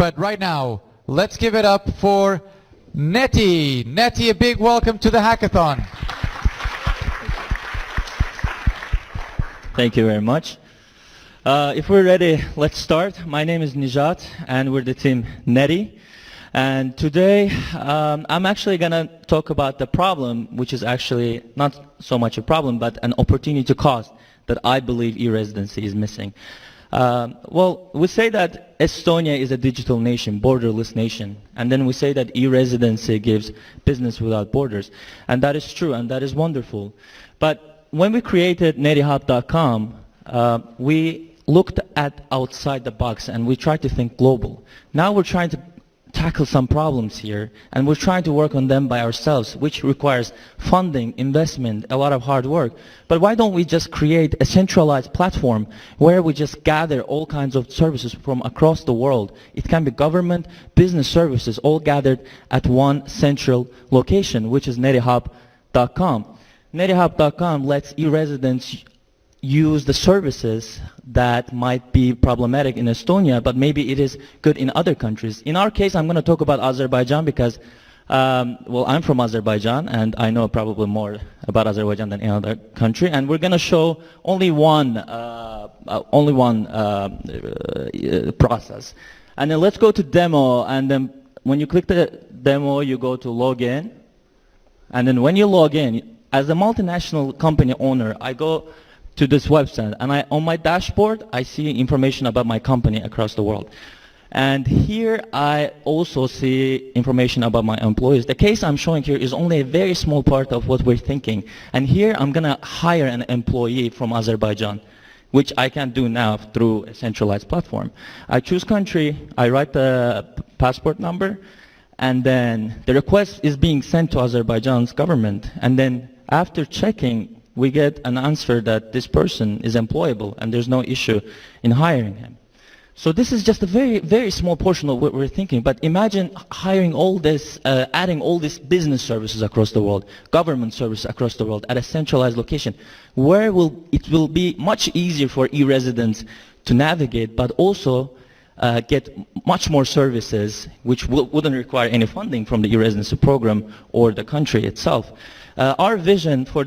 but right now, let's give it up for Neti. Neti, a big welcome to the hackathon. Thank you very much. If we're ready, let's start. My name is Nicat, and we're the team Neti. And today, I'm actually going to talk about the problem, which is actually not so much a problem, but an opportunity cost that I believe e-residency is missing. Well, we say that Estonia is a digital nation, borderless nation, and then we say that e-residency gives business without borders. And that is true, and that is wonderful. But when we created netihub.com, we looked at outside the box and we tried to think global. Now we're trying to tackle some problems here, and we're trying to work on them by ourselves, which requires funding, investment, a lot of hard work. But why don't we just create a centralized platform where we just gather all kinds of services from across the world? It can be government, business services, all gathered at one central location, which is netihub.com. netihub.com lets e-residents use the services that might be problematic in Estonia, but maybe it is good in other countries. In our case, I'm going to talk about Azerbaijan because, well, I'm from Azerbaijan, and I know probably more about Azerbaijan than any other country. And we're going to show only one process. And then let's go to demo, and then when you click the demo, you go to login. And then when you log in, as a multinational company owner, I go to this website, and on my dashboard I see information about my company across the world. And here I also see information about my employees. The case I'm showing here is only a very small part of what we're thinking. And here I'm going to hire an employee from Azerbaijan, which I can do now through a centralized platform. I choose country, I write the passport number, and then the request is being sent to Azerbaijan's government. And then after checking, we get an answer that this person is employable and there's no issue in hiring him. So this is just a very, very small portion of what we're thinking. But imagine hiring all this, adding all these business services across the world, government services across the world at a centralized location, where it will be much easier for e-residents to navigate, but also get much more services which wouldn't require any funding from the e-residency program or the country itself. Our vision for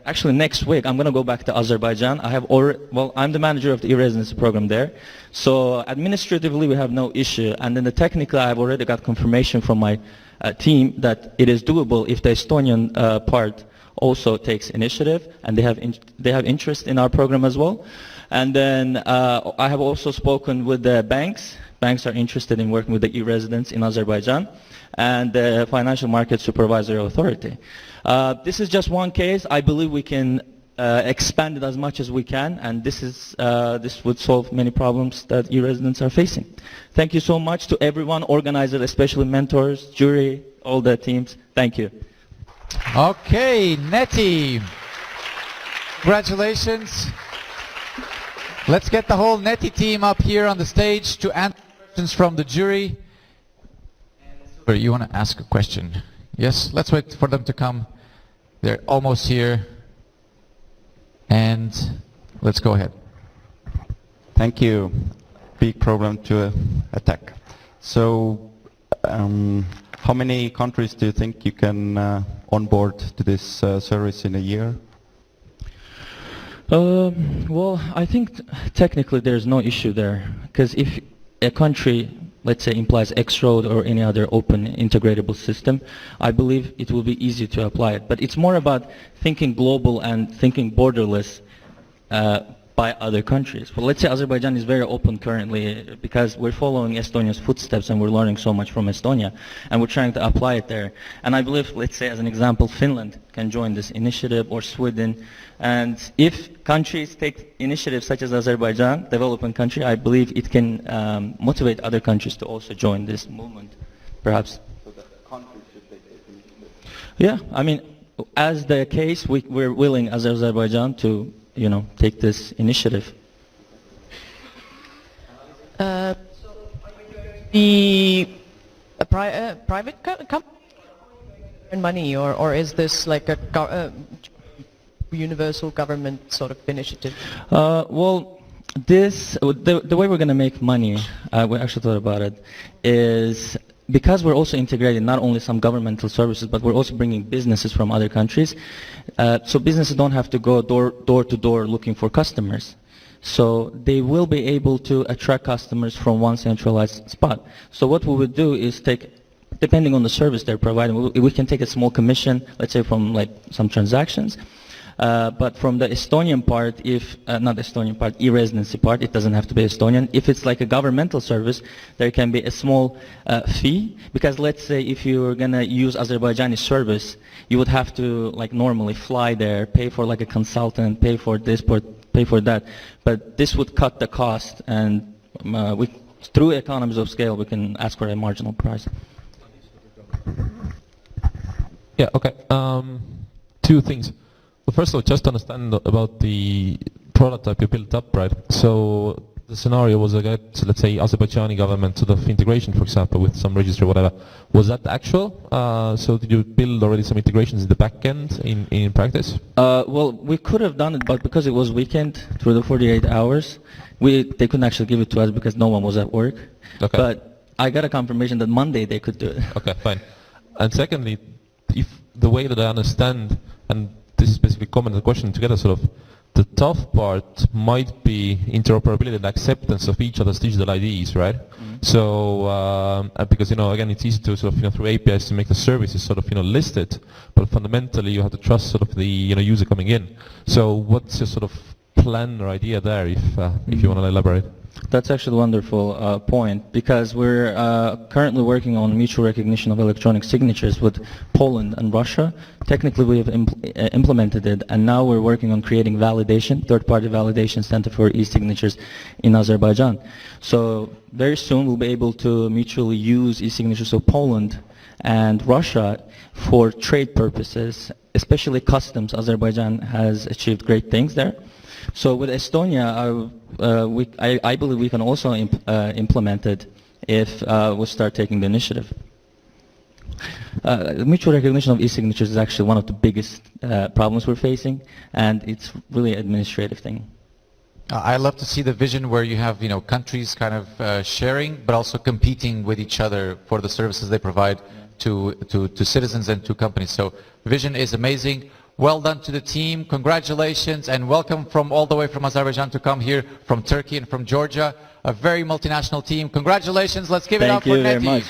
actually next week, I'm going to go back to Azerbaijan. I'm the manager of the e-residency program there. So administratively, we have no issue. And then technically, I've already got confirmation from my team that it is doable if the Estonian part also takes initiative, and they have interest in our program as well. And then I have also spoken with the banks. Banks are interested in working with the e-residents in Azerbaijan, and the Financial Market Supervisory Authority. This is just one case. I believe we can expand it as much as we can, and this would solve many problems that e-residents are facing. Thank you so much to everyone, organizers, especially mentors, jury, all the teams. Thank you. Okay, Neti. Congratulations. Let's get the whole Neti team up here on the stage to answer questions from the jury. You want to ask a question? Yes, let's wait for them to come. They're almost here. And let's go ahead. Thank you. Big problem to attack. So, how many countries do you think you can onboard to this service in a year? Well, I think technically there's no issue there, because if a country, let's say, implies X-Road or any other open integratable system, I believe it will be easy to apply it. But it's more about thinking global and thinking borderless by other countries. But let's say Azerbaijan is very open currently because we're following Estonia's footsteps and we're learning so much from Estonia, and we're trying to apply it there. And I believe, let's say as an example, Finland can join this initiative, or Sweden. And if countries take initiatives such as Azerbaijan, developing country, I believe it can motivate other countries to also join this movement, perhaps. So that the countries should take this initiative? Yeah, I mean, as the case, we're willing as Azerbaijan to, take this initiative. A private company earn money, or is this like a universal government sort of initiative? Well, The way we're going to make money, we actually thought about it, is because we're also integrating not only some governmental services, but we're also bringing businesses from other countries. So businesses don't have to go door to door looking for customers. So they will be able to attract customers from one centralized spot. So what we would do is take, depending on the service they're providing, we can take a small commission, let's say from like some transactions. But from the Estonian part, not Estonian part, e-residency part, it doesn't have to be Estonian. If it's like a governmental service, there can be a small fee, because let's say if you're going to use Azerbaijani service, you would have to like normally fly there, pay for like a consultant, pay for this, pay for that. But this would cut the cost, and through economies of scale, we can ask for a marginal price. Yeah, okay. Two things. Well, first of all, just to understand about the prototype you built up, right? So the scenario was to get, let's say, Azerbaijani government sort of integration, for example, with some registry or whatever. Was that actual? So did you build already some integrations in the back end in practice? Well, we could have done it, but because it was weekend, through the 48 hours, they couldn't actually give it to us because no one was at work. Okay. But I got a confirmation that Monday they could do it. Okay, fine. And secondly, if the way that I understand, and this is basically comment and question together, sort of, the tough part might be interoperability and acceptance of each other's digital IDs, right? Mm-hmm. So, because, again, it's easy to sort of, through APIs to make the services sort of, listed, but fundamentally you have to trust sort of the, user coming in. So what's your sort of plan or idea there, if you want to elaborate? That's actually a wonderful point, because we're currently working on mutual recognition of electronic signatures with Poland and Russia. Technically we have implemented it, and now we're working on creating validation, third-party validation center for e-signatures in Azerbaijan. So very soon we'll be able to mutually use e-signatures of Poland and Russia for trade purposes, especially customs. Azerbaijan has achieved great things there. So with Estonia, I believe we can also implement it if we start taking the initiative. Mutual recognition of e-signatures is actually one of the biggest problems we're facing, and it's really an administrative thing. I love to see the vision where you have countries kind of sharing, but also competing with each other for the services they provide to citizens and to companies. So vision is amazing. Well done to the team. Congratulations and welcome from all the way from Azerbaijan to come here, from Turkey and from Georgia. A very multinational team. Congratulations. Let's give it up for Neti. Thank you very much.